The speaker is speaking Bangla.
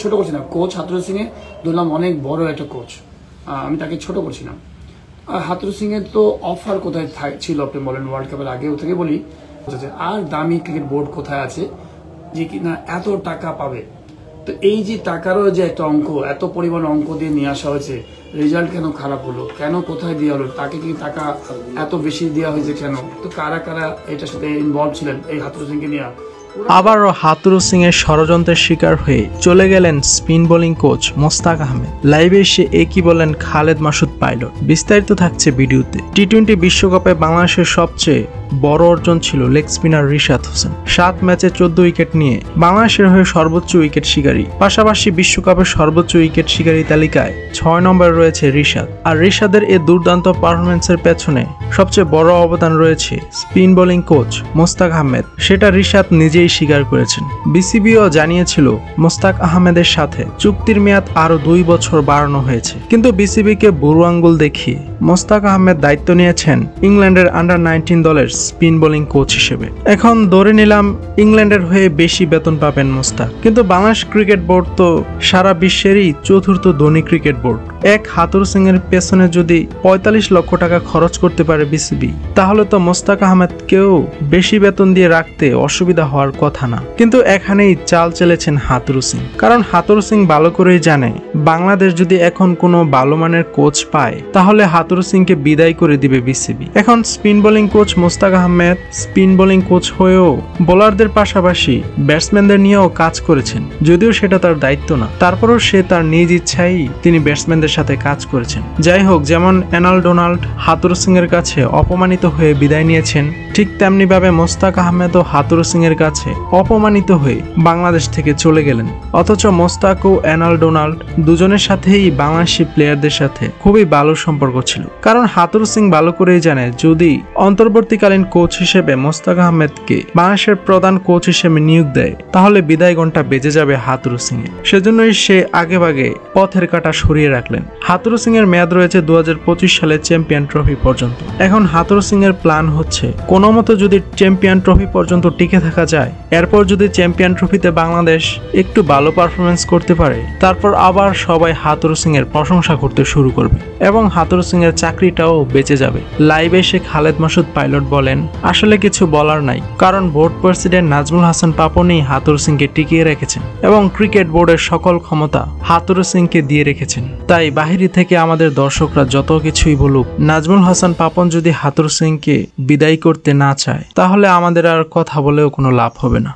ছোট করছি না, কোচ হাতুরু সিং এ ধরলাম অনেক বড় একটা কোচ, আমি তাকে ছোট করছি না। হাতুরু সিং এর তো অফার কোথায় ছিল আপনি বলেন, ওয়ার্ল্ড কাপের আগেও থেকে বলি, আর দামি ক্রিকেট বোর্ড কোথায় আছে যে কিনা এত টাকা পাবে। তো এই যে টাকারও যে একটা অঙ্ক, এত পরিমাণ অঙ্ক দিয়ে নিয়ে আসা হয়েছে, রেজাল্ট কেন খারাপ হলো, কেন কোথায় দেওয়া হলো, তাকে কি টাকা এত বেশি দেওয়া হয়েছে কেন, তো কারা কারা এটার সাথে ইনভলভ ছিলেন এই হাতুরু সিংকে নিয়ে। আবারও হাতুরু সিং এর ষড়যন্ত্রের শিকার হয়ে চলে গেলেন spin bowling coach Mushtaq Ahmed. লাইভে এসে একই বলেন খালেদ মাসুদ পাইলট। বিস্তারিত থাকছে ভিডিওতে। টি-20 বিশ্বকাপে বাংলাদেশের সবচেয়ে বড় অর্জন ছিল লেগ স্পিনার রিশাদ হোসেন। 7 ম্যাচে 14 উইকেট নিয়ে বাংলাদেশের হয়ে সর্বোচ্চ উইকেট শিকারী। পাশাপাশি বিশ্বকাপের সর্বোচ্চ উইকেট শিকারী তালিকায় 6 নম্বরে রয়েছে রিশাদ। আর রিশাদের এই দুর্দান্ত পারফরম্যান্সের পেছনে সবচেয়ে বড় অবদান রয়েছে spin bowling coach Mushtaq Ahmed. সেটা রিশাদ নিজেই স্বীকার করেছেন। বিসিবিও জানিয়েছিল মোস্তাক আহমেদের সাথে চুক্তির মেয়াদ আরো 2 বছর বাড়ানো হয়েছে, কিন্তু বিসিবিকে বুড়ো আঙ্গুল দেখিয়ে মোস্তাক আহমেদ দায়িত্ব নিয়েছেন ইংল্যান্ডের আন্ডার-19 দলের স্পিন বোলিং কোচ হিসেবে। এখন ধরে নিলাম ইংল্যান্ডের হয়ে বেশি বেতন পাবেন মোস্তাক, কিন্তু বাংলাদেশ ক্রিকেট বোর্ড তো সারা বিশ্বেরই চতুর্থ ধনী ক্রিকেট বোর্ড। এক হাতুরু সিং এর পেছনে যদি 45 লক্ষ টাকা খরচ করতে পারে বিসিবি, তাহলে তো মোস্তাক আহমেদকেও বেশি বেতন দিয়ে রাখতে অসুবিধা হওয়ার কথা না। কিন্তু এখানেই চাল চেলেছেন হাতুরু সিং, কারণ হাতুরু সিং ভালো করেই জানে বাংলাদেশ যদি এখন কোনো ভালো মানের কোচ পায় তাহলে হাতুরু সিংকে বিদায় করে দিবে বিসিবি। এখন spin bowling coach Mushtaq Ahmed spin bowling coach হয়েও বোলারদের পাশাপাশি ব্যাটসম্যানদের নিয়েও কাজ করেছেন, যদিও সেটা তার দায়িত্ব না। তারপরও সে তার নিজ ইচ্ছাই তিনি ব্যাটসম্যানদের সাথে কাজ করেছেন। যাই হোক, যেমন এনাল ডোনাল্ড হাতুরু সিং এর কাছে অপমানিত হয়ে বিদায় নিয়েছেন, ঠিক তেমনি ভাবে মোস্তাক আহমেদও হাতুরু সিং এর কাছে অপমানিত হয়ে বাংলাদেশ থেকে চলে গেলেন। অথচ মোস্তাক ও এনাল ডোনাল্ড দুজনের সাথেই বাংলাদেশি প্লেয়ারদের সাথে খুবই ভালো সম্পর্ক ছিল, কারণ হাতুরু সিং ভালো করেই জানে যদি অন্তর্বর্তীকালীন কোচ হিসেবে মোস্তাক আহমেদকে বাংলাদেশের প্রধান কোচ হিসেবে নিয়োগ দেয় তাহলে বিদায় ঘণ্টা বেজে যাবে হাতুরু সিং এর। সেজন্যই সে আগেভাগে পথের কাঁটা সরিয়ে রাখলেন। হাতুরু সিং এর মেয়াদ রয়েছে 2025 সালে চ্যাম্পিয়ন ট্রফি পর্যন্ত। এখন হাতুরু সিং এর প্ল্যান হচ্ছে কোনো মতো যদি চ্যাম্পিয়ন ট্রফি পর্যন্ত টিকে থাকা যায়, এরপর যদি চ্যাম্পিয়ন ট্রফিতে বাংলাদেশ একটু ভালো পারফরমেন্স করতে পারে, তারপর আবার সবাই হাতুরু সিং এর প্রশংসা করতে শুরু করবে এবং হাতুরু সিং এর চাকরিটাও বেঁচে যাবে। লাইভে এসে খালেদ মাসুদ পাইলট বলেন, আসলে কিছু বলার নাই, কারণ বোর্ড প্রেসিডেন্ট নাজমুল হাসান পাপনই হাতুরু সিংকে টিকিয়ে রেখেছেন এবং ক্রিকেট বোর্ডের সকল ক্ষমতা হাতুরু সিংকে দিয়ে রেখেছেন। তাই বাহিরে থেকে আমাদের দর্শকরা যত কিছুই বলুক, নাজমুল হাসান পাপন যদি হাতুরু সিংকে বিদায় করতে না চায় তাহলে আমাদের আর কথা বলেও কোনো লাভ হবে না।